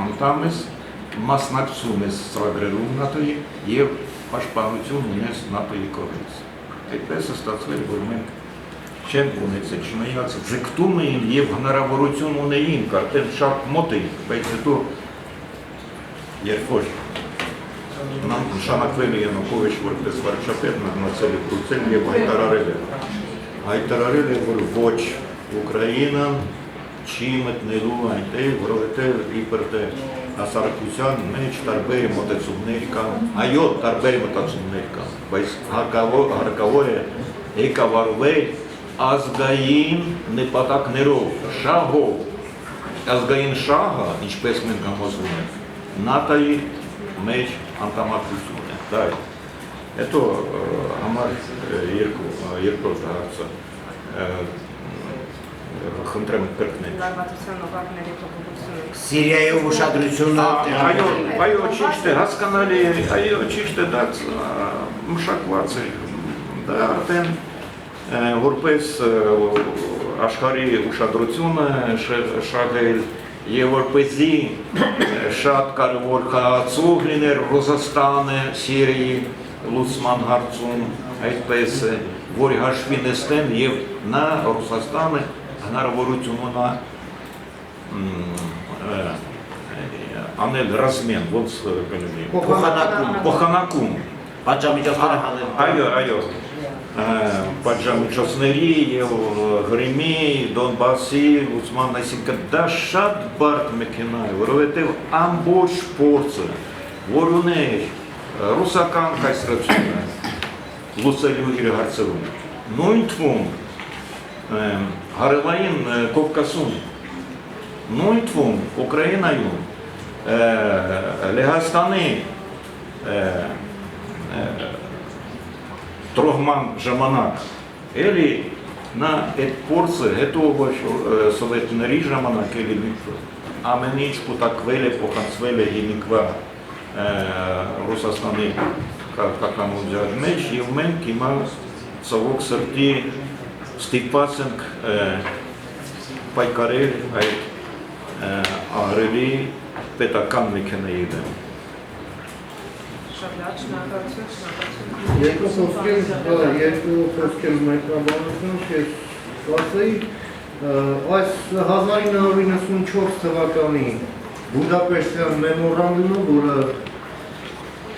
անդամ ես, մասնակցում ես ծրագրերում ՆԱՏՕ-ի եւ պաշտպանություն ունես ՆԱՏՕ-ի կողմից։ Այդպես է ստացվել, որ մենք չենք ունեցել, չնայած ձգտում էին եւ հնարավորություն ունեին, արդեն շատ մոտ էին, բայց հետո երբ որ նշանակվել է Յանուկովիչ որպես վարչապետ, մնացել է Բրյուսել եւ հայտարարել է, որ ոչ Ուկրաինան չի մտնելու այնտեղ, որովհետև իբր թե հասարակության մեջ տարբեր մոտեցումներ կան, այո, տարբեր մոտեցումներ կան, բայց հարկավոր է ղեկավարվել ազգային նպատակներով, շահով, ազգային շահը, ինչպես մենք համոզվում ենք, ՆԱՏՕ-ի մեջ անդամակցություն է, դա է։ Հետո համար երկրորդ հարցը, խնդրեմ կրկնել։ Լարվածության օղակների փոփոխությունը։ Սիրիայով ուշադրությունը Այո, ճիշտ է, հասկանալի է, այո, ճիշտ է, դա մշակված է, դա արդեն որպես աշխարհի ուշադրությունը շահել եւ որպեսզի շատ կարևոր խաղացող լիներ Ռուսաստանը, Սիրիայի լուծման հարցում, այդպես է, որի հաշվի նստեն եւ նա Ռուսաստանը հնարավորություն ունա անել ռազմեն, ոնց կլինի, փոխանակում, պատժամիջոցները հանել։ Այո, պատժամիջոցների եւ Ղրիմի, Դոնբասի լուծման, այսինքն դա շատ բարդ մեքենա է, որովհետեւ ամբողջ փորձը, որ ուներ ռուսական կայսրությունը լուծելու իր հարցերում, նույն թվում հարավային Կովկասում, նույն թվում Ուկրաինայում, Լեհաստանի տրոհման ժամանակ, էլի նա այդ փորձը հետո ոչ սովետների ժամանակ էլի ամեն ինչ կուտակվել է, փոխանցվել է հիմիկվա Ռուսաստանի քաղաքականության մեջ եւ մենք հիմա ցավոք սրտի ստիպված ենք պայքարել այդ ահռելի պետական մեքենայի դեմ։ Շատ լավ, շնորհակալություն։ Երկու խոսքեր մեկնաբանություն ես ասեի, այս 1994 թվականի Բուդապեշտյան մեմորանդումը, որը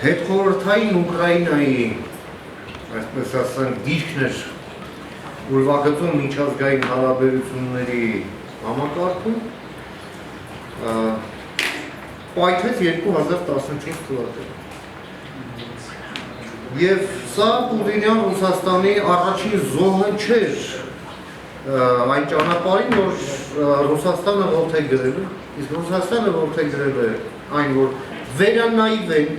հետխորհրդային Ուկրաինայի, այսպես ասենք, դիրքն էր ուրվագծում միջազգային հարաբերությունների համակարգում, պայթեց 2015 թվականին։ Եվ սա Պուտինյան Ռուսաստանի առաջին զոհը չէր այն ճանապարհին, որ Ռուսաստանը ողջագրել է, իսկ Ռուսաստանը ողջագրել է այն, որ վերանայվել են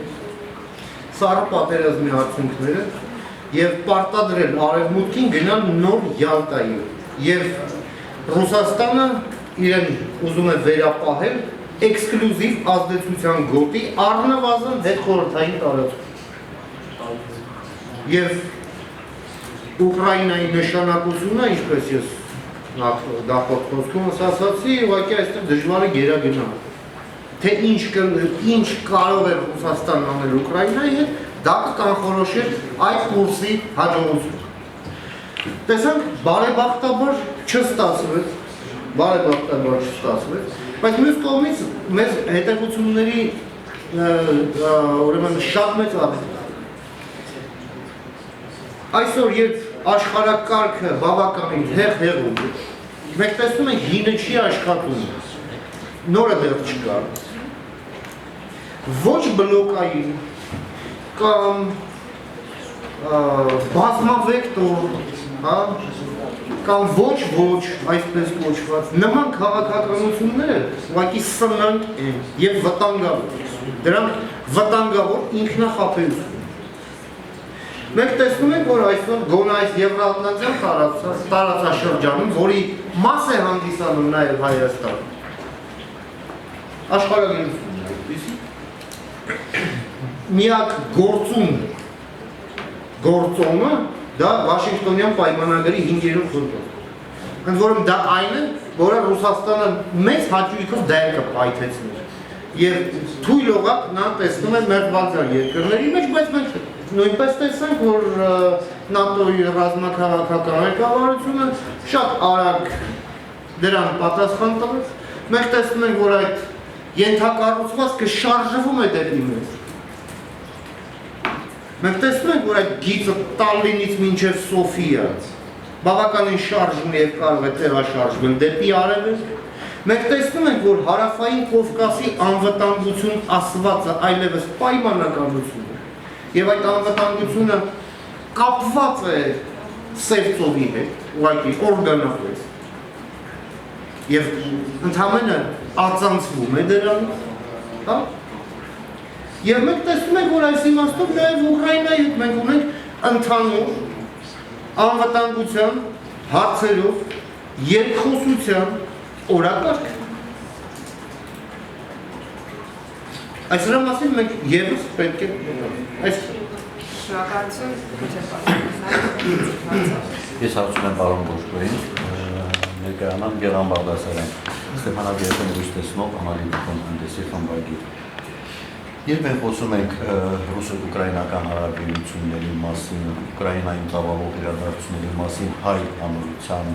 սառը պատերազմի արդյունքները եւ պարտադրել արևմուտքին գնալ նոր Յալտայի եւ Ռուսաստանը իրեն ուզում է վերապահել էքսկլյուզիվ ազդեցության գոտի առնվազն հետխորհրդային տարածքում եւ Ուկրաինայի նշանակությունը, ինչպես ես նախորդ խոսքումս ասացի, ուղղակի այստեղ դժվար է գերագնալ, թե ինչ կարող է Ռուսաստանն անել Ուկրաինայի հետ, դա կանխորոշեր այդ կուրսի հաջողությունը։ Տեսանք, բարեբախտաբար չստացվեց, բայց մյուս կողմից մեզ հետևությունների ուրեմն շատ մեծ աղետ։ Այսօր, երբ աշխարհակարգը բավականին հեղում, մենք տեսնում ենք հինը չի աշխատում, նորը դեռ չկա, ոչ բլոկային կամ բազմավեկտոր, կամ ոչ, այսպես կոչված, նման քաղաքականությունները ուղղակի սնանկ են եւ վտանգավոր, դրանք վտանգավոր ինքնախապեյություն։ Մենք տեսնում ենք, որ այսօր գոնե այս Եվրոատլանտյան տարածաշրջանում, որի մաս է հանդիսանում նաև Հայաստանը, աշխարհագրությունն է այդպիսի, միակ գործոնը դա Վաշինգտոնյան պայմանագրի 5-րդ խնդիրը։ Ընդ որում դա այն է, որը Ռուսաստանը մեծ հաճույքով դա է կպայթեցներ։ Եվ թույլ օղակ նա տեսնում է մերձբալթյան երկրների մեջ, բայց մենք նույնպես տեսանք, որ ՆԱՏՕ-ի ռազմաքաղաքական ղեկավարությունը շատ արագ դրան պատասխան տվեց։ Մենք տեսնում ենք, որ այդ ենթակառուցվածքը շարժվում է դեպի մեզ։ Մենք տեսնում ենք, որ այդ գիծը Տալլինից մինչև Սոֆիա բավականին շարժվում եւ կարող է տեղաշարժվել դեպի արևելք։ Մենք տեսնում ենք, որ հարավային Կովկասի անվտանգություն ասվածը այլևս պայմանականություն է։ Եվ այդ անվտանգությունը կապված է Սև ծովի հետ, ուղղակի օրգանապես։ Եվ ընդհանրապես ածանցվում է դրանից, հա։ Եվ մենք տեսնում ենք, որ այս իմաստով նաև Ուկրաինայի հետ մենք ունենք ընդհանուր անվտանգության հարցերով երկխոսության օրակարգ։ Այս դրա մասին մենք ևս պետք է այս Շնորհակալություն։ Ես հարցում եմ պարոն Բոշկոյին, ներկայանամ Գերան Բաղդասարյան, Ստեփանագերտի լույս տեսնող անալիտիկոն հանդեսի խմբագիր։ Երբ մենք խոսում ենք ռուս-ուկրաինական հարաբերությունների մասին, Ուկրաինային ծավալող իրադարձությունների մասին հայ հանրության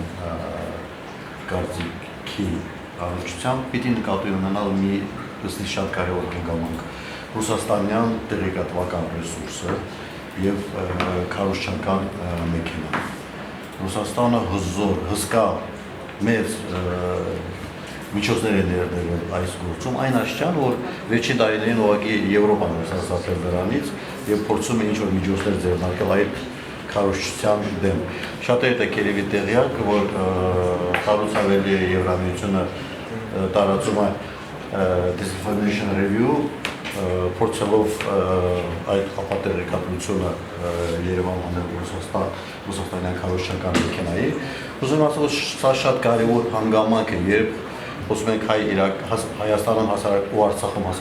կարծիքի առողջությամբ պիտի նկատի ունենալ մի ըստ շատ կարևոր հանգամանք ռուսաստանյան տեղեկատվական ռեսուրսը եւ քարոզչական մեքենան։ Ռուսաստանը հզոր, հսկա մեծ միջոցներ են ներդրել այս գործում, այն աշճան, որ վերջին տարիներին ուղղակի Եվրոպան է սարսափել դրանից եւ փորձում է ինչ-որ միջոցներ ձեռնարկել այդ քարոզչության դեմ։ Շատերը երևի տեղյակ, որ կառուցավելի է Եվրամիությունը տարածում է Disinformation Review, փորձելով այդ ապատերեկատվությունը Երևան անել ռուսաստանյան քարոզչական մեքենայի։ Ուզում ասել, որ սա շատ կարևոր հանգամանք է, երբ խոսում ենք Հայաստանում հասարակ ու Արցախում